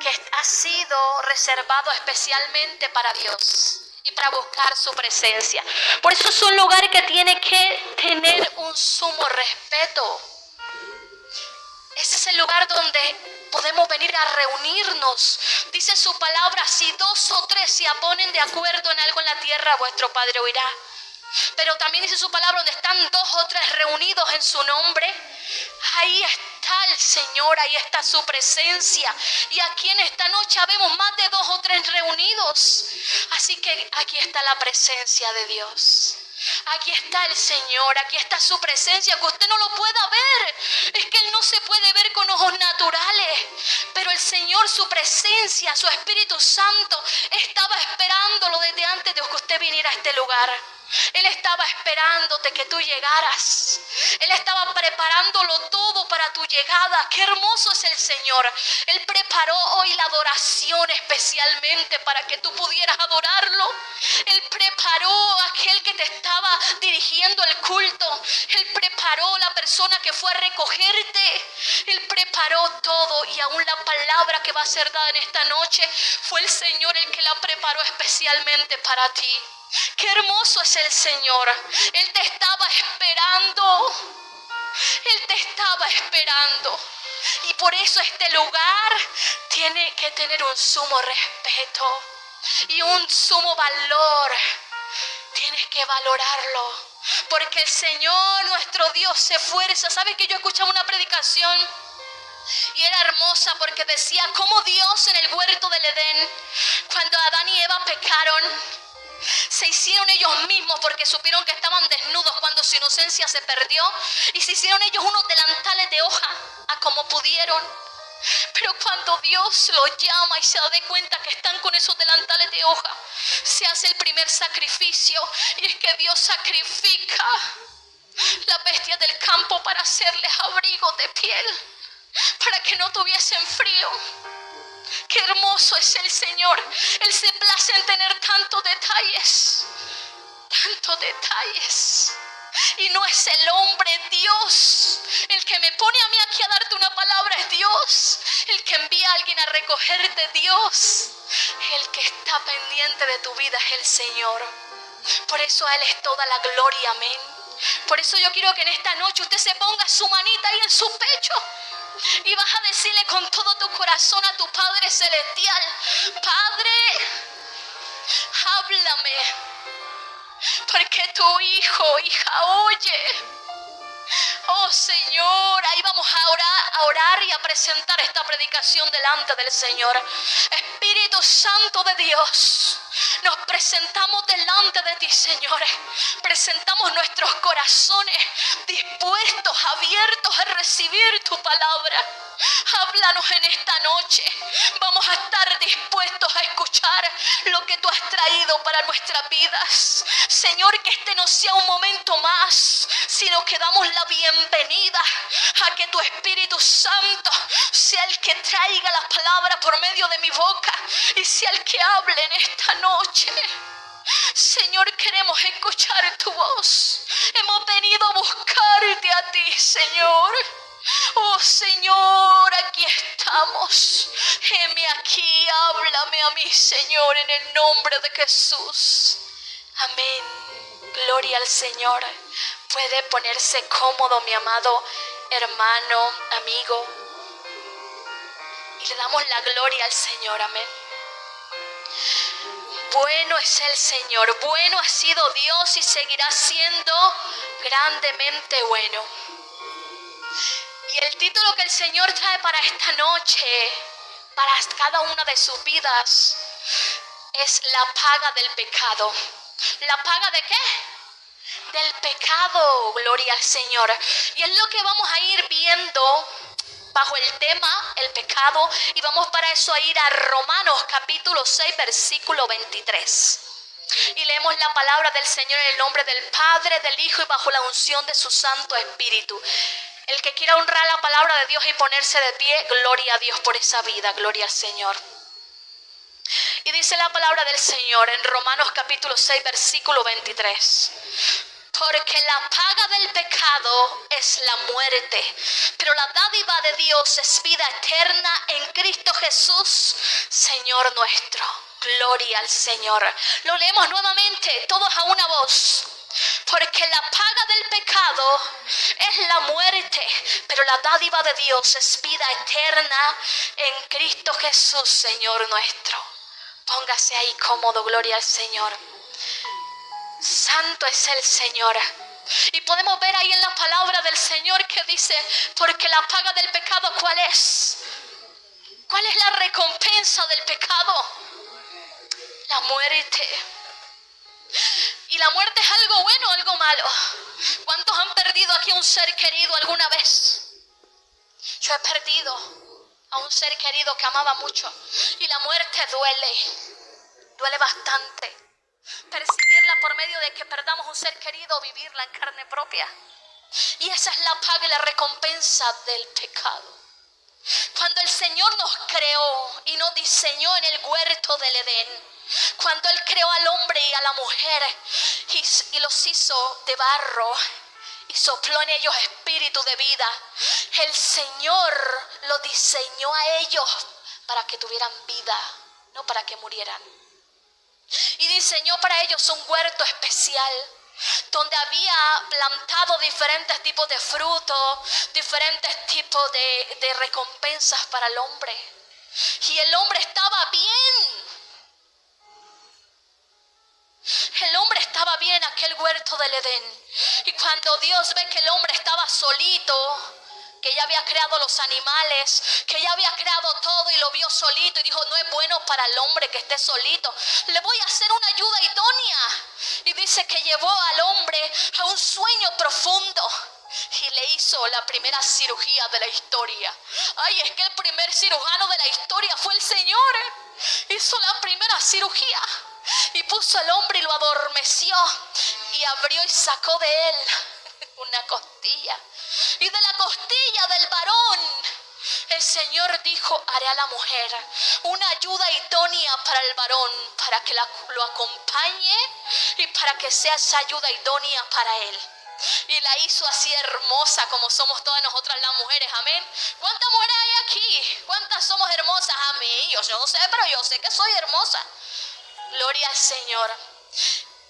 que ha sido reservado especialmente para Dios y para buscar su presencia. Por eso es un lugar que tiene que tener un sumo respeto. Ese es el lugar donde podemos venir a reunirnos. Dice su palabra, si 2 o 3 se ponen de acuerdo en algo en la tierra, vuestro Padre oirá. Pero también dice su palabra, donde están 2 o 3 reunidos en su nombre, ahí está el Señor, ahí está su presencia. Y aquí en esta noche vemos más de 2 o 3 reunidos. Así que aquí está la presencia de Dios. Aquí está el Señor, aquí está su presencia, que usted no lo pueda ver. Es que Él no se puede ver con ojos naturales. Pero el Señor, su presencia, su Espíritu Santo, estaba esperándolo desde antes de que usted viniera a este lugar. Él estaba esperándote que tú llegaras. Él estaba preparándolo todo para tu llegada. Qué hermoso es el Señor. Él preparó hoy la adoración especialmente para que tú pudieras adorarlo. Él preparó a aquel que te estaba dirigiendo el culto. Él preparó la persona que fue a recogerte. Él preparó todo, y aún la palabra que va a ser dada en esta noche fue el Señor el que la preparó especialmente para ti. Qué hermoso es el Señor. Él te estaba esperando. Él te estaba esperando. Y por eso este lugar tiene que tener un sumo respeto y un sumo valor. Tienes que valorarlo, porque el Señor nuestro Dios se esfuerza. ¿Sabes que yo escuchaba una predicación? Y era hermosa porque decía cómo Dios en el huerto del Edén, cuando Adán y Eva pecaron, se hicieron ellos mismos porque supieron que estaban desnudos cuando su inocencia se perdió, y se hicieron ellos unos delantales de hoja a como pudieron. Pero cuando Dios los llama y se da cuenta que están con esos delantales de hoja, se hace el primer sacrificio, y es que Dios sacrifica las bestias del campo para hacerles abrigos de piel, para que no tuviesen frío. Qué hermoso es el Señor. Él se place en tener tantos detalles. Y no es el hombre, Dios. El que me pone a mí aquí a darte una palabra es Dios. El que envía a alguien a recogerte, Dios. El que está pendiente de tu vida es el Señor. Por eso a Él es toda la gloria, amén. Por eso yo quiero que en esta noche usted se ponga su manita ahí en su pecho y vas a decirle con todo tu corazón a tu Padre Celestial: Padre, háblame, porque tu hijo, hija, oye. Oh Señor, ahí vamos a orar y a presentar esta predicación delante del Señor. Espíritu Santo de Dios, nos presentamos delante de ti, Señor. Presentamos nuestros corazones dispuestos, abiertos a recibir tu palabra. Háblanos en esta noche. Vamos a estar dispuestos a escuchar lo que tú has traído para nuestras vidas. Señor, que este no sea un momento más, sino que damos la bienvenida a que tu Espíritu Santo sea el que traiga la palabra por medio de mi boca y sea el que hable en esta noche. Señor, queremos escuchar tu voz. Hemos venido a buscarte a ti, Señor. Oh Señor, aquí estamos. Heme aquí, háblame a mí, Señor, en el nombre de Jesús. Amén. Gloria al Señor. Puede ponerse cómodo, mi amado hermano, amigo. Y le damos la gloria al Señor. Amén. Bueno es el Señor, bueno ha sido Dios y seguirá siendo grandemente bueno. Y el título que el Señor trae para esta noche, para cada una de sus vidas, es la paga del pecado. ¿La paga de qué? Del pecado, gloria al Señor. Y es lo que vamos a ir viendo bajo el tema, el pecado. Y vamos para eso a ir a Romanos capítulo 6, versículo 23. Y leemos la palabra del Señor en el nombre del Padre, del Hijo y bajo la unción de su Santo Espíritu. El que quiera honrar la palabra de Dios y ponerse de pie, gloria a Dios por esa vida, gloria al Señor. Y dice la palabra del Señor en Romanos capítulo 6, versículo 23. Porque la paga del pecado es la muerte, pero la dádiva de Dios es vida eterna en Cristo Jesús, Señor nuestro. Gloria al Señor. Lo leemos nuevamente, todos a una voz. Porque la paga del pecado es la muerte, pero la dádiva de Dios es vida eterna en Cristo Jesús, Señor nuestro. Póngase ahí cómodo, gloria al Señor. Santo es el Señor. Y podemos ver ahí en la palabra del Señor que dice, porque la paga del pecado, ¿cuál es? ¿Cuál es la recompensa del pecado? La muerte. ¿Y la muerte es algo bueno o algo malo? ¿Cuántos han perdido aquí a un ser querido alguna vez? Yo he perdido a un ser querido que amaba mucho. Y la muerte duele bastante. Percibirla por medio de que perdamos un ser querido, vivirla en carne propia. Y esa es la paga y la recompensa del pecado. Cuando el Señor nos creó y nos diseñó en el huerto del Edén, cuando Él creó al hombre y a la mujer y los hizo de barro y sopló en ellos espíritu de vida, el Señor lo diseñó a ellos para que tuvieran vida, no para que murieran. Y diseñó para ellos un huerto especial donde había plantado diferentes tipos de frutos, diferentes tipos de recompensas para el hombre. Y el hombre estaba bien. El hombre estaba bien en aquel huerto del Edén. Y cuando Dios ve que el hombre estaba solito, que ya había creado los animales, que ya había creado todo y lo vio solito y dijo, no es bueno para el hombre que esté solito, le voy a hacer una ayuda idónea. Y dice que llevó al hombre a un sueño profundo y le hizo la primera cirugía de la historia. Ay, es que el primer cirujano de la historia fue el Señor. Hizo la primera cirugía y puso al hombre y lo adormeció y abrió y sacó de él una costilla. Y de la costilla del varón el Señor dijo, haré a la mujer una ayuda idónea para el varón, para que lo acompañe y para que sea esa ayuda idónea para él. Y la hizo así hermosa como somos todas nosotras las mujeres, amén. ¿Cuántas mujeres hay aquí? ¿Cuántas somos hermosas? A mí, yo no sé, pero yo sé que soy hermosa. Gloria al Señor.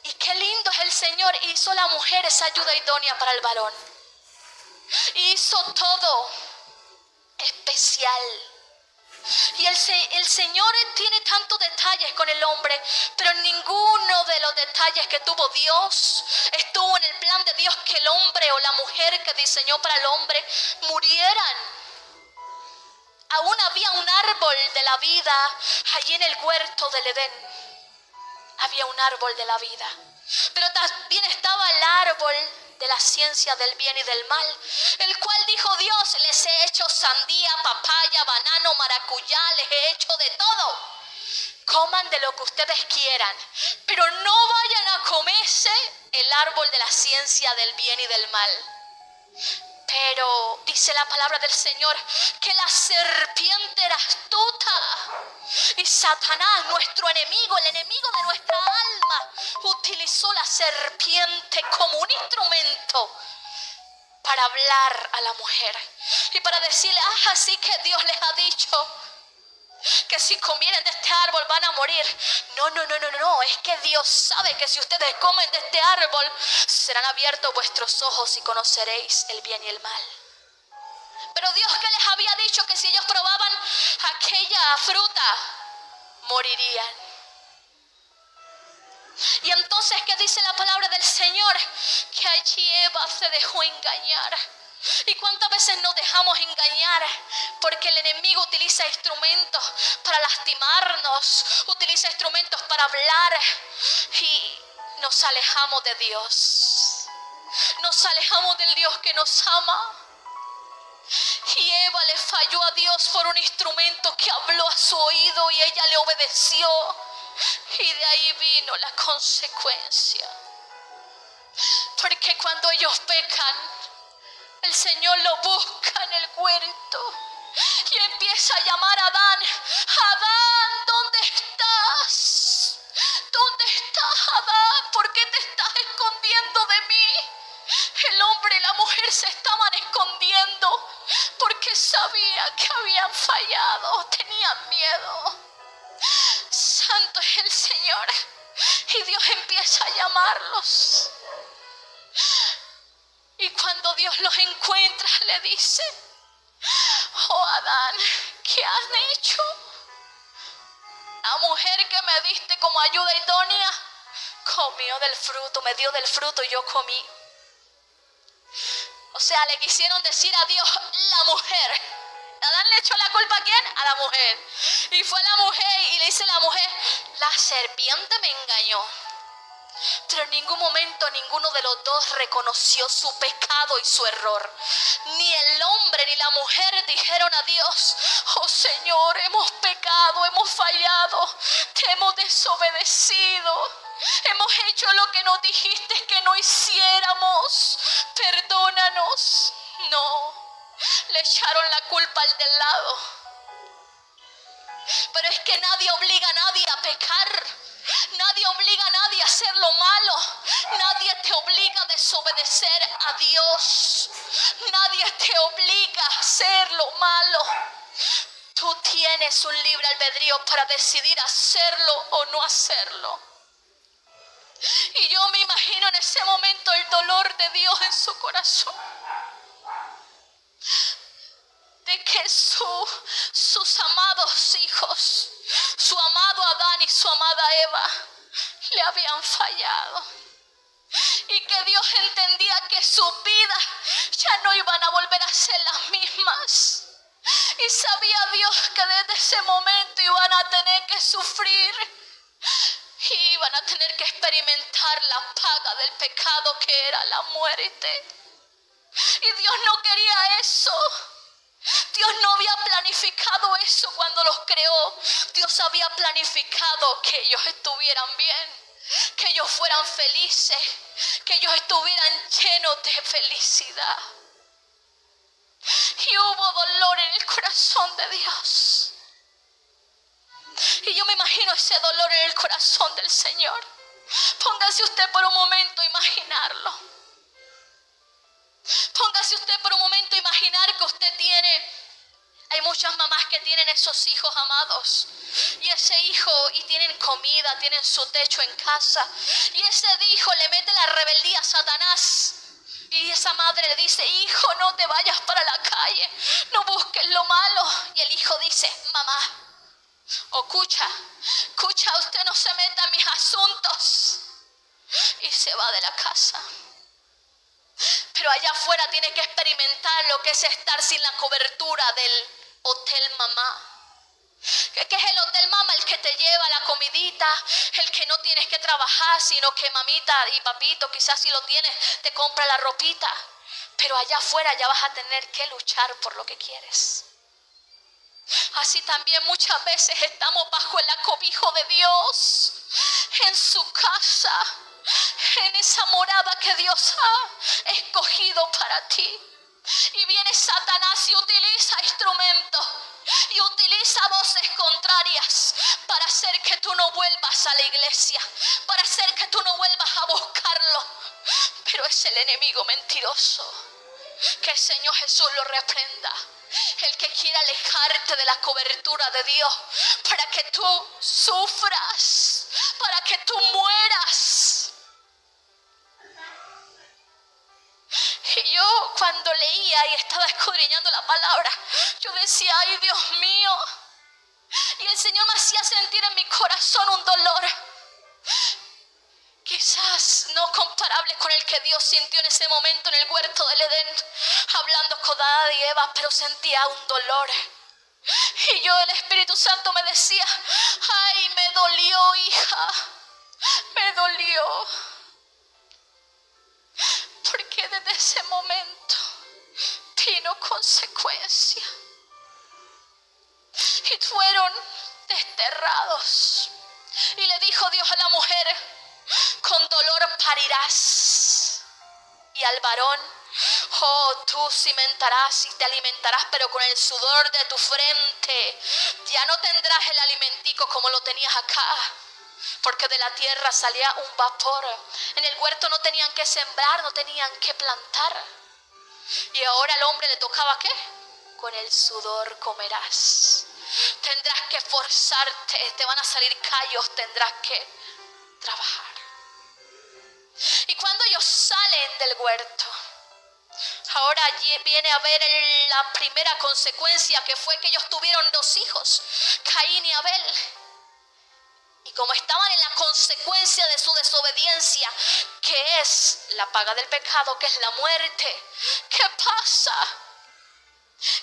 Y qué lindo es el Señor. Hizo la mujer esa ayuda idónea para el varón. Hizo todo especial. Y el Señor tiene tantos detalles con el hombre, pero ninguno de los detalles que tuvo Dios estuvo en el plan de Dios, que el hombre o la mujer que diseñó para el hombre murieran. Aún había un árbol de la vida allí en el huerto del Edén. Había un árbol de la vida, pero también estaba el árbol de la ciencia del bien y del mal, el cual dijo Dios, les he hecho sandía, papaya, banano, maracuyá, les he hecho de todo. Coman de lo que ustedes quieran, pero no vayan a comerse el árbol de la ciencia del bien y del mal. Pero dice la palabra del Señor que la serpiente era astuta y Satanás, nuestro enemigo, el enemigo de nuestra alma, utilizó la serpiente como un instrumento para hablar a la mujer y para decirle, así que Dios les ha dicho que si comieren de este árbol van a morir. No, es que Dios sabe que si ustedes comen de este árbol serán abiertos vuestros ojos y conoceréis el bien y el mal. Pero Dios, que les había dicho que si ellos probaban aquella fruta morirían. Y entonces, ¿qué dice la palabra del Señor? Que allí Eva se dejó engañar. ¿Y cuántas veces nos dejamos engañar? Porque el enemigo utiliza instrumentos para lastimarnos, utiliza instrumentos para hablar y nos alejamos de Dios. Nos alejamos del Dios que nos ama. Y Eva le falló a Dios por un instrumento que habló a su oído y ella le obedeció. Y de ahí vino la consecuencia. Porque cuando ellos pecan, el Señor lo busca en el huerto y empieza a llamar a Adán. Adán, ¿dónde estás? ¿Dónde estás, Adán? ¿Por qué te estás escondiendo de mí? miedo. Santo es el Señor. Y Dios empieza a llamarlos. Y cuando Dios los encuentra, le dice: oh Adán, ¿qué has hecho? La mujer que me diste como ayuda idónea comió del fruto, me dio del fruto y yo comí. O sea, le quisieron decir a Dios, la mujer. Adán le echó la culpa ¿a quién? A la mujer. Y fue la mujer y le dice la mujer: la serpiente me engañó. Pero en ningún momento ninguno de los dos reconoció su pecado y su error. Ni el hombre ni la mujer dijeron a Dios: oh Señor, hemos pecado, hemos fallado, te hemos desobedecido, hemos hecho lo que nos dijiste que no hiciéramos, perdónanos. No, le echaron la culpa al del lado. Pero es que nadie obliga a nadie a pecar. Nadie obliga a nadie a hacer lo malo. Nadie te obliga a desobedecer a Dios. Nadie te obliga a hacer lo malo. Tú tienes un libre albedrío para decidir hacerlo o no hacerlo. Y yo me imagino en ese momento el dolor de Dios en su corazón. De que sus amados hijos, su amado Adán y su amada Eva, le habían fallado. Y que Dios entendía que sus vidas ya no iban a volver a ser las mismas. Y sabía Dios que desde ese momento iban a tener que sufrir. Y iban a tener que experimentar la paga del pecado, que era la muerte. Y Dios no quería eso. Dios no había planificado eso cuando los creó. Dios había planificado que ellos estuvieran bien, que ellos fueran felices, que ellos estuvieran llenos de felicidad. Y hubo dolor en el corazón de Dios. Y yo me imagino ese dolor en el corazón del Señor. Póngase usted por un momento a imaginarlo. Póngase usted por un momento a imaginar que usted tiene, hay muchas mamás que tienen esos hijos amados, y ese hijo, y tienen comida, tienen su techo en casa, y ese hijo le mete la rebeldía a Satanás, y esa madre le dice: hijo, no te vayas para la calle, no busques lo malo. Y el hijo dice: mamá, o cucha, usted no se meta en mis asuntos, y se va de la casa. Pero allá afuera tiene que experimentar lo que es estar sin la cobertura del hotel mamá. ¿Qué es el hotel mamá? El que te lleva la comidita, el que no tienes que trabajar, sino que mamita y papito, quizás si lo tienes, te compra la ropita. Pero allá afuera ya vas a tener que luchar por lo que quieres. Así también muchas veces estamos bajo el acobijo de Dios, en su casa, en esa morada que Dios ha escogido para ti. Y viene Satanás y utiliza instrumentos y utiliza voces contrarias para hacer que tú no vuelvas a la iglesia, para hacer que tú no vuelvas a buscarlo. Pero es el enemigo mentiroso. Que el Señor Jesús lo reprenda. El que quiera alejarte de la cobertura de Dios para que tú sufras, para que tú mueras. Y yo cuando leía y estaba escudriñando la palabra, yo decía: ay, Dios mío. Y el Señor me hacía sentir en mi corazón un dolor, quizás no comparable con el que Dios sintió en ese momento en el huerto del Edén, hablando con Adán y Eva, pero sentía un dolor. Y yo, el Espíritu Santo me decía: ay, me dolió, hija, me dolió. Porque desde ese momento vino consecuencia. Y fueron desterrados. Y le dijo Dios a la mujer: con dolor parirás. Y al varón: oh, tú cimentarás y te alimentarás, pero con el sudor de tu frente. Ya no tendrás el alimentico como lo tenías acá, porque de la tierra salía un vapor. En el huerto no tenían que sembrar, no tenían que plantar. Y ahora al hombre le tocaba ¿qué? Con el sudor comerás. tendrás que esforzarte, te van a salir callos, tendrás que trabajar. Y cuando ellos salen del huerto, ahora viene a ver la primera consecuencia, que fue que ellos tuvieron 2 hijos, Caín y Abel. Y como estaban en la consecuencia de su desobediencia, que es la paga del pecado, que es la muerte, ¿qué pasa?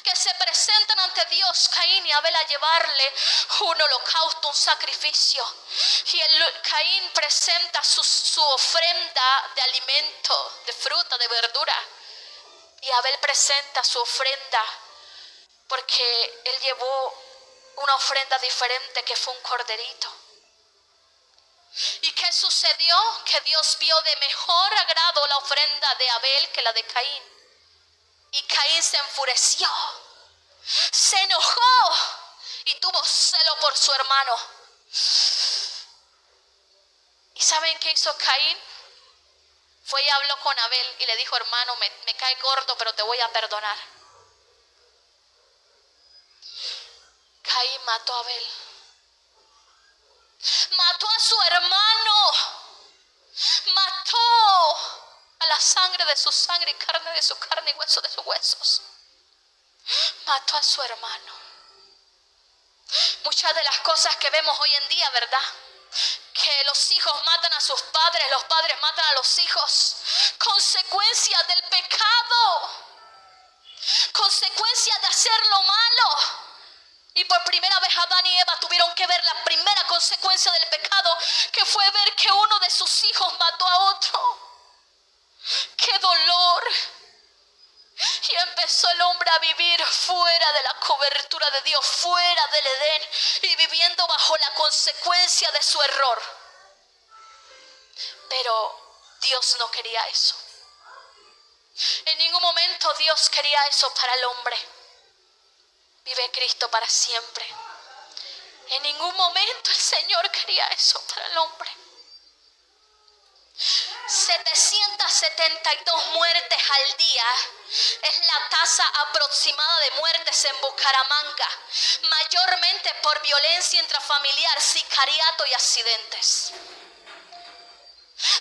Que se presentan ante Dios Caín y Abel a llevarle un holocausto, un sacrificio. Y Caín presenta su ofrenda de alimento, de fruta, de verdura. Y Abel presenta su ofrenda porque él llevó una ofrenda diferente, que fue un corderito. ¿Y qué sucedió? Que Dios vio de mejor agrado la ofrenda de Abel que la de Caín. Y Caín se enfureció, se enojó y tuvo celo por su hermano. ¿Y saben qué hizo Caín? Fue y habló con Abel y le dijo: hermano, me cae corto, pero te voy a perdonar. Caín mató a Abel. Mató a su hermano. Mató a la sangre de su sangre y carne de su carne y hueso de sus huesos. Mató a su hermano. Muchas de las cosas que vemos hoy en día, ¿verdad? Que los hijos matan a sus padres, los padres matan a los hijos. Consecuencias del pecado. Consecuencias de hacer lo malo. Y por primera vez Adán y Eva tuvieron que ver la primera consecuencia del pecado, que fue ver que uno de sus hijos mató a otro. ¡Qué dolor! Y empezó el hombre a vivir fuera de la cobertura de Dios, fuera del Edén, y viviendo bajo la consecuencia de su error. Pero Dios no quería eso. En ningún momento Dios quería eso para el hombre. Vive Cristo para siempre. En ningún momento el Señor quería eso para el hombre. 772 muertes al día es la tasa aproximada de muertes en Bucaramanga, mayormente por violencia intrafamiliar, sicariato y accidentes.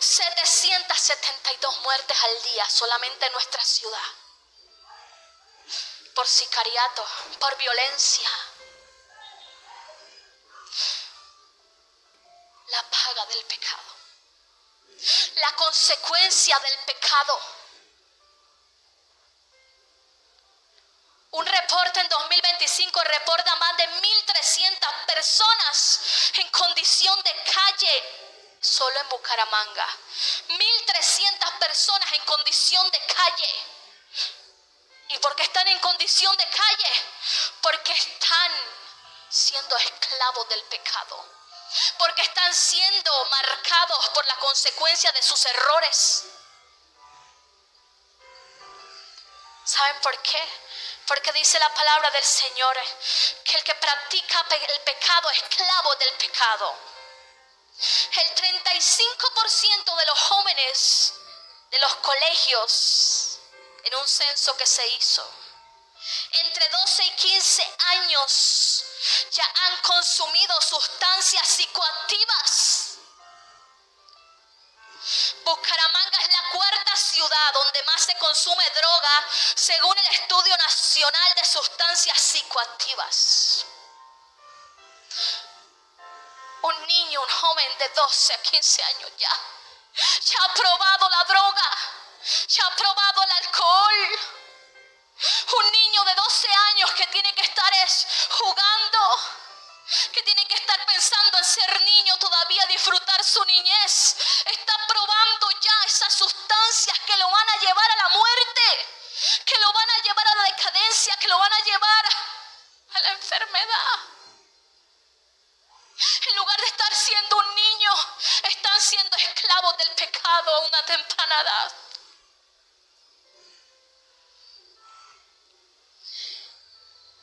772 muertes al día solamente en nuestra ciudad, por sicariato, por violencia. La paga del pecado, la consecuencia del pecado. Un reporte en 2025 reporta más de 1.300 personas en condición de calle solo en Bucaramanga. 1.300 personas en condición de calle. ¿Y por qué están en condición de calle? Porque están siendo esclavos del pecado. Porque están siendo marcados por la consecuencia de sus errores. ¿Saben por qué? Porque dice la palabra del Señor que el que practica el pecado es esclavo del pecado. El 35% de los jóvenes de los colegios, en un censo que se hizo, entre 12 y 15 años ya han consumido sustancias psicoactivas. Bucaramanga es la 4ª ciudad donde más se consume droga, según el Estudio Nacional de Sustancias Psicoactivas. Un niño, un joven de 12 a 15 años ya ha probado la droga, ya ha probado el alcohol. Un niño de 12 años que tiene que estar jugando, que tiene que estar pensando en ser niño todavía, disfrutar su niñez, está probando ya esas sustancias que lo van a llevar a la muerte, que lo van a llevar a la decadencia, que lo van a llevar a la enfermedad. En lugar de estar siendo un niño, están siendo esclavos del pecado a una temprana edad.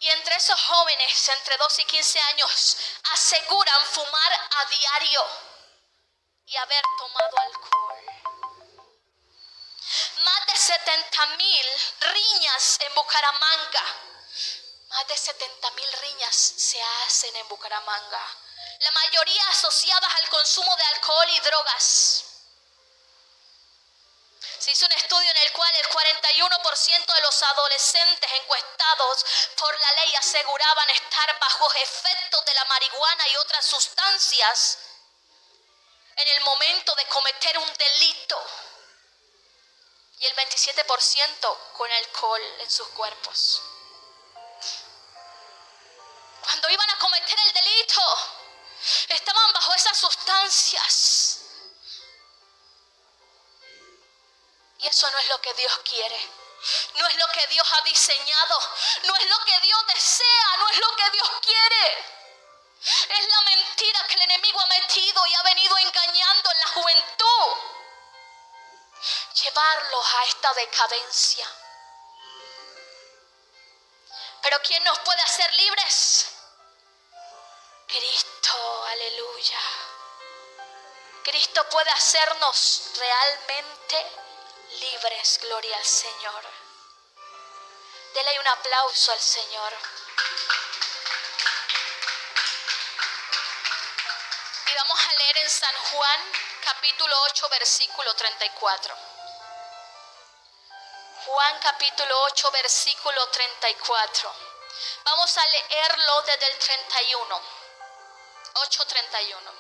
Y entre esos jóvenes, entre 12 y 15 años, aseguran fumar a diario y haber tomado alcohol. Más de 70,000 riñas en Bucaramanga. Más de 70.000 riñas se hacen en Bucaramanga, la mayoría asociadas al consumo de alcohol y drogas. Se hizo un estudio en el cual el 41% de los adolescentes encuestados por la ley aseguraban estar bajo efectos de la marihuana y otras sustancias en el momento de cometer un delito. Y el 27% con alcohol en sus cuerpos. Cuando iban a cometer el delito, estaban bajo esas sustancias. Y eso no es lo que Dios quiere. No es lo que Dios ha diseñado. No es lo que Dios desea. No es lo que Dios quiere. Es la mentira que el enemigo ha metido y ha venido engañando en la juventud. Llevarlos a esta decadencia. Pero ¿quién nos puede hacer libres? Cristo, aleluya. Cristo puede hacernos realmente libres, gloria al Señor. Dele un aplauso al Señor. Y vamos a leer en San Juan, capítulo 8, versículo 34. Juan, capítulo 8, versículo 34. Vamos a leerlo desde el 31. 8:31.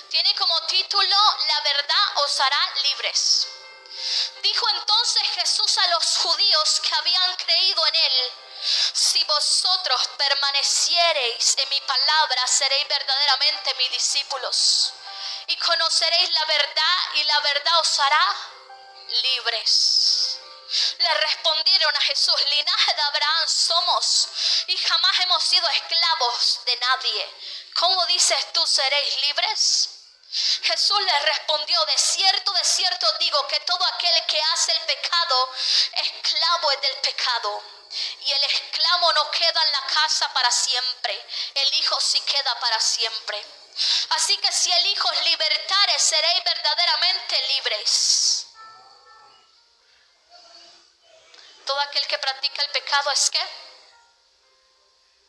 Tiene como título: La verdad os hará libres. Dijo entonces Jesús a los judíos que habían creído en él: si vosotros permaneciereis en mi palabra, seréis verdaderamente mis discípulos, y conoceréis la verdad, y la verdad os hará libres. Le respondieron a Jesús: linaje de Abraham somos, y jamás hemos sido esclavos de nadie. ¿Cómo dices tú seréis libres? Jesús les respondió: de cierto digo que todo aquel que hace el pecado, esclavo es del pecado. Y el esclavo no queda en la casa para siempre, el Hijo sí queda para siempre. Así que si el Hijo os libertare, seréis verdaderamente libres. Todo aquel que practica el pecado es ¿qué?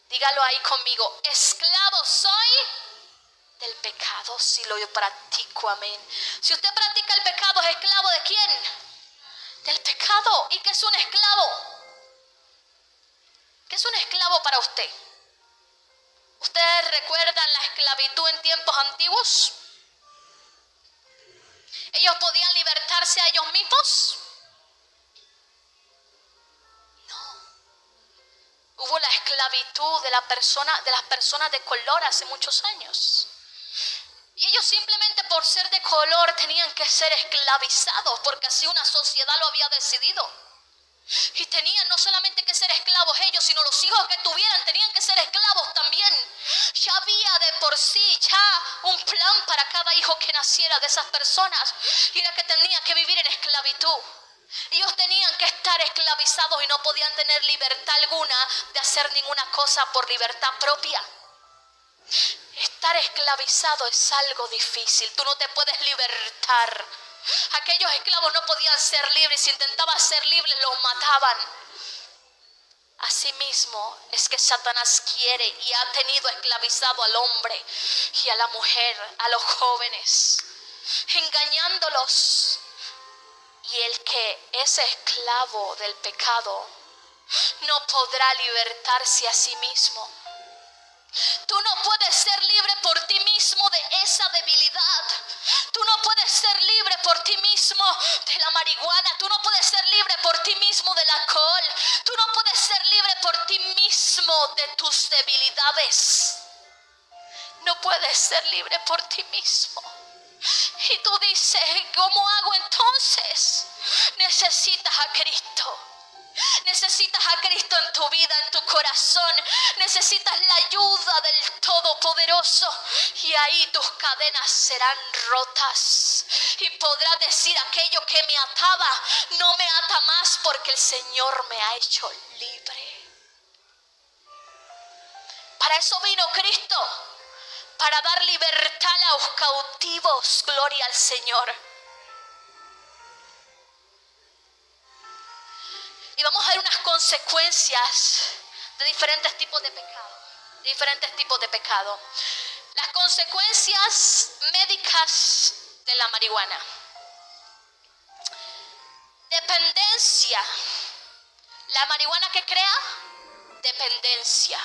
Dígalo ahí conmigo: esclavo soy del pecado si lo practico, amén. Si usted practica el pecado, ¿es esclavo de quién? Del pecado. ¿Y qué es un esclavo? ¿Qué es un esclavo para usted? ¿Ustedes recuerdan la esclavitud en tiempos antiguos? ¿Ellos podían libertarse a ellos mismos? Hubo la esclavitud de las personas de color hace muchos años. Y ellos simplemente por ser de color tenían que ser esclavizados, porque así una sociedad lo había decidido. Y tenían no solamente que ser esclavos ellos, sino los hijos que tuvieran tenían que ser esclavos también. Ya había de por sí ya un plan para cada hijo que naciera de esas personas, y era que tenía que vivir en esclavitud. Ellos tenían que estar esclavizados y no podían tener libertad alguna de hacer ninguna cosa por libertad propia. Estar esclavizado es algo difícil. Tú no te puedes libertar. Aquellos esclavos no podían ser libres. Si intentaban ser libres, los mataban. Asimismo es que Satanás quiere y ha tenido esclavizado al hombre y a la mujer, a los jóvenes, engañándolos. Y el que es esclavo del pecado no podrá libertarse a sí mismo. Tú no puedes ser libre por ti mismo de esa debilidad. Tú no puedes ser libre por ti mismo de la marihuana. Tú no puedes ser libre por ti mismo del alcohol. Tú no puedes ser libre por ti mismo de tus debilidades. No puedes ser libre por ti mismo. Y tú dices: ¿cómo hago entonces? Necesitas a Cristo. Necesitas a Cristo en tu vida, en tu corazón. Necesitas la ayuda del Todopoderoso. Y ahí tus cadenas serán rotas. Y podrás decir: aquello que me ataba no me ata más, porque el Señor me ha hecho libre. Para eso vino Cristo. Para dar libertad a los cautivos. Gloria al Señor. Y vamos a ver unas consecuencias de diferentes tipos de pecado. Las consecuencias médicas de la marihuana. Dependencia. La marihuana que crea dependencia.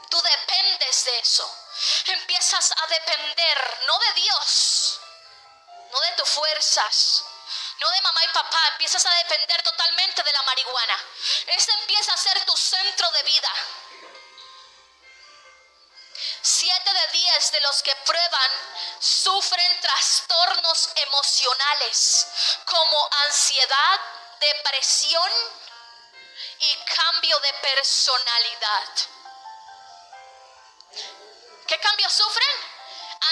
Tú dependes de eso. Empiezas a depender, no de Dios, no de tus fuerzas, no de mamá y papá. Empiezas a depender totalmente de la marihuana. Ese empieza a ser tu centro de vida. 7 de 10 de los que prueban sufren trastornos emocionales como ansiedad, depresión y cambio de personalidad. ¿Qué cambios sufren?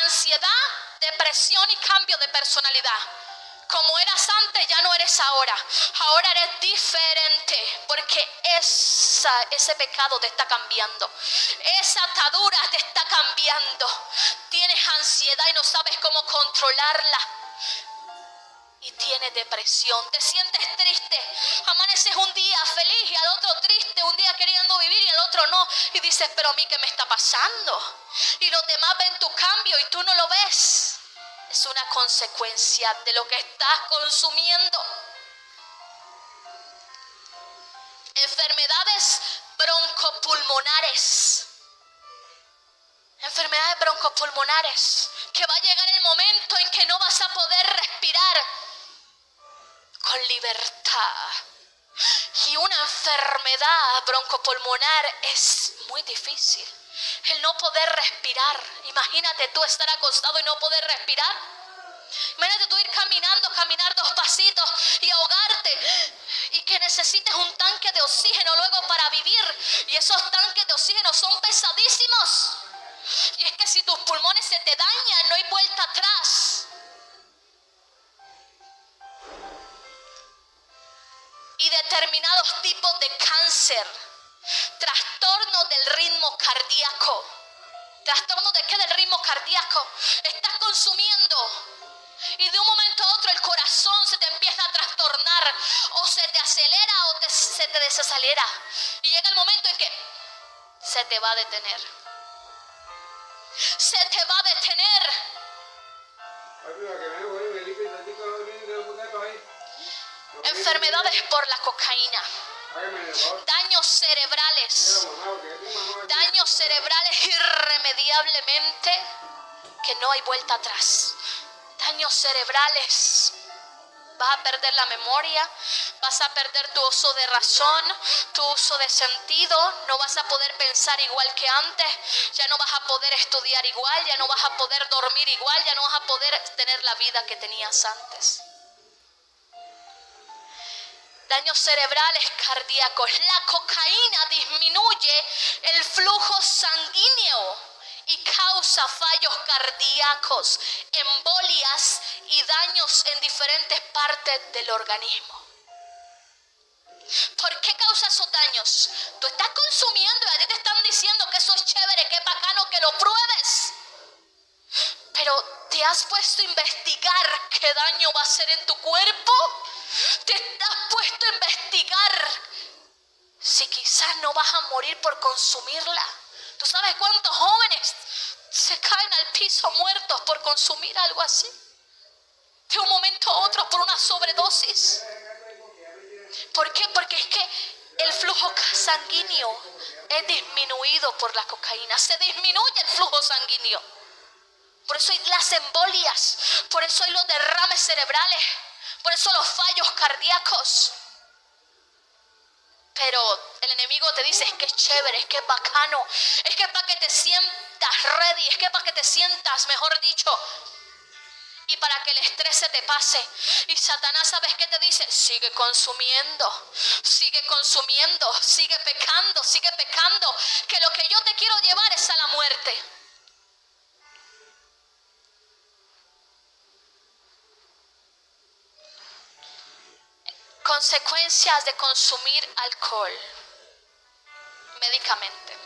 Ansiedad, depresión y cambio de personalidad. Como eras antes, ya no eres ahora. Ahora eres diferente porque ese pecado te está cambiando. Esa atadura te está cambiando. Tienes ansiedad y no sabes cómo controlarla. Y tienes depresión, te sientes triste, amaneces un día feliz y al otro triste, un día queriendo vivir y al otro no, y dices, pero a mí ¿qué me está pasando? Y los demás ven tu cambio y tú no lo ves. Es una consecuencia de lo que estás consumiendo. Enfermedades broncopulmonares. Enfermedades broncopulmonares, que va a llegar el momento en que no vas a poder respirar con libertad. Y una enfermedad broncopulmonar es muy difícil. El no poder respirar. Imagínate tú estar acostado y no poder respirar. Imagínate tú ir caminar 2 pasitos y ahogarte. Y que necesites un tanque de oxígeno luego para vivir. Y esos tanques de oxígeno son pesadísimos. Y es que si tus pulmones se te dañan, no hay vuelta atrás. Y determinados tipos de cáncer, trastornos del ritmo cardíaco. ¿Trastornos de qué? Del ritmo cardíaco. Estás consumiendo y de un momento a otro el corazón se te empieza a trastornar, o se te acelera o se te desacelera. Y llega el momento en que se te va a detener. Se te va a detener. Enfermedades por la cocaína. Daños cerebrales. Daños cerebrales irremediablemente que no hay vuelta atrás. Daños cerebrales. Vas a perder la memoria, vas a perder tu uso de razón, tu uso de sentido, no vas a poder pensar igual que antes, ya no vas a poder estudiar igual, ya no vas a poder dormir igual, ya no vas a poder tener la vida que tenías antes. Daños cerebrales cardíacos. La cocaína disminuye el flujo sanguíneo y causa fallos cardíacos, embolias y daños en diferentes partes del organismo. ¿Por qué causa esos daños? Tú estás consumiendo y a ti te están diciendo que eso es chévere, que es bacano, que lo pruebes. Pero ¿te has puesto a investigar qué daño va a hacer en tu cuerpo? ¿Te has puesto a investigar si quizás no vas a morir por consumirla? ¿Tú sabes cuántos jóvenes se caen al piso muertos por consumir algo así? De un momento a otro por una sobredosis. ¿Por qué? Porque es que el flujo sanguíneo es disminuido por la cocaína. Se disminuye el flujo sanguíneo. Por eso hay las embolias, por eso hay los derrames cerebrales, por eso los fallos cardíacos. Pero el enemigo te dice, es que es chévere, es que es bacano, es que es para que te sientas ready, es que es para que te sientas, mejor dicho, y para que el estrés se te pase. Y Satanás, ¿sabes qué te dice? Sigue consumiendo, sigue pecando, que lo que yo te quiero llevar es a la muerte. Consecuencias de consumir alcohol médicamente.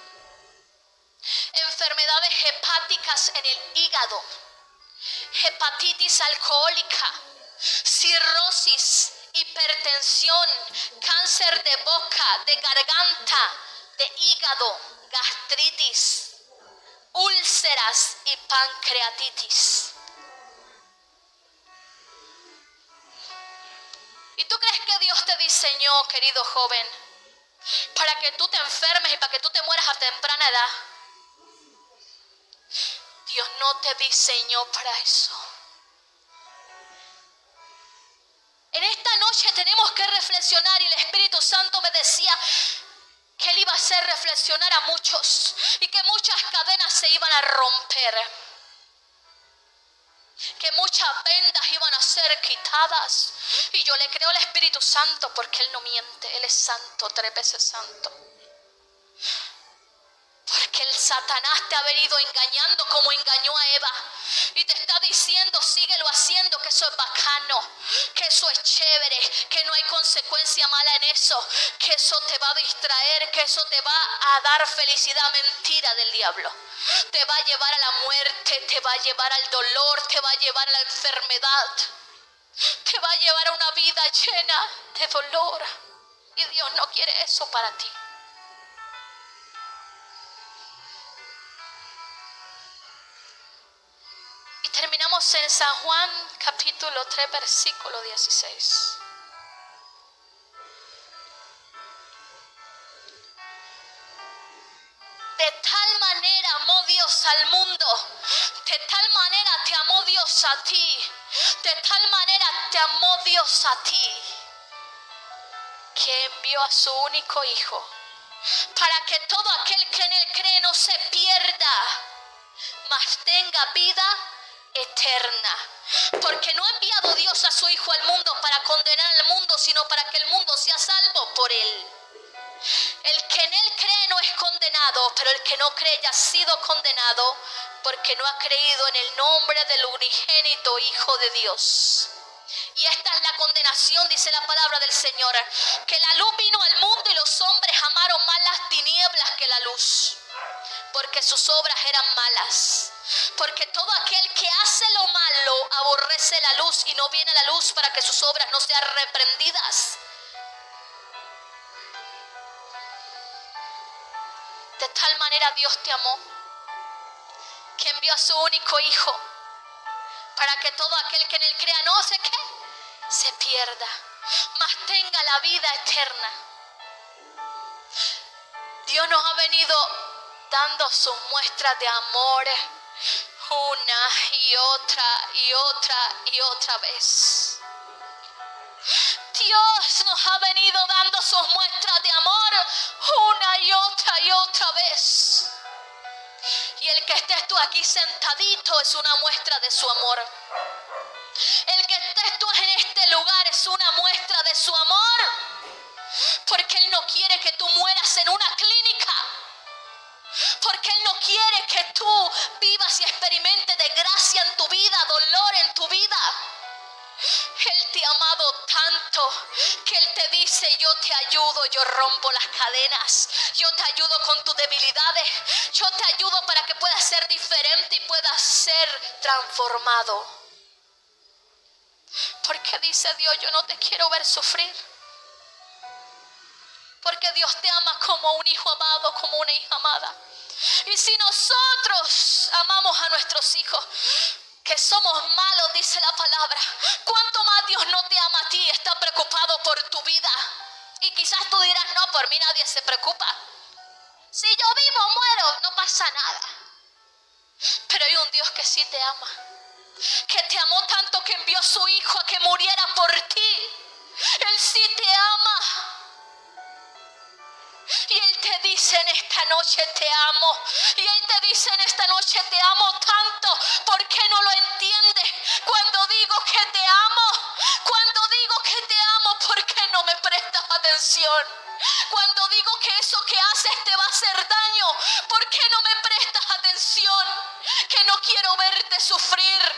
Enfermedades hepáticas en el hígado, hepatitis alcohólica, cirrosis, hipertensión, cáncer de boca, de garganta, de hígado, gastritis, úlceras y pancreatitis. ¿Y tú crees que Dios te diseñó, querido joven, para que tú te enfermes y para que tú te mueras a temprana edad? Dios no te diseñó para eso. En esta noche tenemos que reflexionar y el Espíritu Santo me decía que Él iba a hacer reflexionar a muchos y que muchas cadenas se iban a romper, que muchas vendas iban a ser quitadas. Y yo le creo al Espíritu Santo porque Él no miente, Él es santo, 3 veces santo. Porque el Satanás te ha venido engañando como engañó a Eva. Y te está diciendo, síguelo haciendo, que eso es bacano, que eso es chévere, que no hay consecuencia mala en eso, que eso te va a distraer, que eso te va a dar felicidad. Mentira del diablo. Te va a llevar a la muerte, te va a llevar al dolor, te va a llevar a la enfermedad. Te va a llevar a una vida llena de dolor. Y Dios no quiere eso para ti. Y terminamos en San Juan capítulo 3 versículo 16. De tal manera amó Dios al mundo, de tal manera te amó Dios a ti, de tal manera te amó Dios a ti, que envió a su único Hijo, para que todo aquel que en Él cree no se pierda, mas tenga vida eterna. Porque no ha enviado Dios a su Hijo al mundo para condenar al mundo, sino para que el mundo sea salvo por Él. El que en Él cree no es condenado, pero el que no cree ya ha sido condenado porque no ha creído en el nombre del unigénito Hijo de Dios. Y esta es la condenación, dice la palabra del Señor, que la luz vino al mundo y los hombres amaron más las tinieblas que la luz, porque sus obras eran malas. Porque todo aquel que hace lo malo aborrece la luz y no viene a la luz para que sus obras no sean reprendidas. De tal manera Dios te amó, que envió a su único Hijo, para que todo aquel que en Él crea no se qué, se pierda, mas tenga la vida eterna. Dios nos ha venido dando sus muestras de amor una y otra y otra y otra vez. Dios nos ha venido dando sus muestras de amor una y otra vez. Y el que estés tú aquí sentadito es una muestra de su amor. El que estés tú en este lugar es una muestra de su amor. Porque Él no quiere que tú mueras en una clínica. Porque Él no quiere que tú vivas y experimentes desgracia en tu vida, dolor en tu vida. Él te ha amado tanto que Él te dice, yo te ayudo, yo rompo las cadenas, yo te ayudo con tus debilidades, yo te ayudo para que puedas ser diferente y puedas ser transformado. Porque dice Dios, yo no te quiero ver sufrir. Porque Dios te ama como un hijo amado, como una hija amada. Y si nosotros amamos a nuestros hijos, que somos malos, dice la palabra, ¿cuánto más Dios no te ama a ti? Está preocupado por tu vida. Y quizás tú dirás, no, por mí nadie se preocupa. Si yo vivo, muero, no pasa nada. Pero hay un Dios que sí te ama, que te amó tanto que envió a su Hijo a que muriera por ti. Él sí te ama. Y Él te dice en esta noche te amo. Y Él te dice en esta noche te amo tanto. ¿Por qué no lo entiendes? Cuando digo que te amo, cuando digo que te amo, ¿por qué no me prestas atención? Cuando digo que eso que haces te va a hacer daño, ¿por qué no me prestas atención? Que no quiero verte sufrir.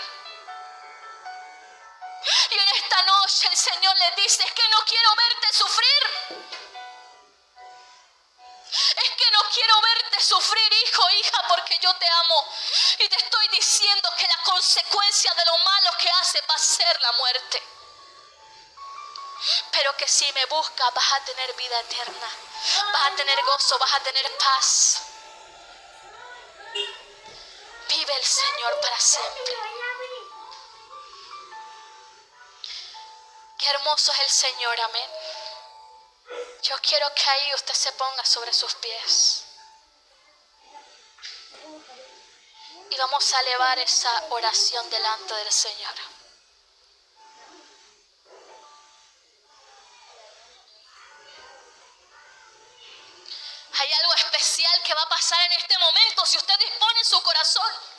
Y en esta noche el Señor le dice, es que no quiero verte sufrir. Es que no quiero verte sufrir, hijo, hija, porque yo te amo. Y te estoy diciendo que la consecuencia de lo malo que haces va a ser la muerte. pero que si me buscas vas a tener vida eterna, vas a tener gozo, vas a tener paz. Vive el Señor para siempre. Qué hermoso es el Señor, amén. Yo quiero que ahí usted se ponga sobre sus pies. Y vamos a elevar esa oración delante del Señor. Hay algo especial que va a pasar en este momento si usted dispone su corazón.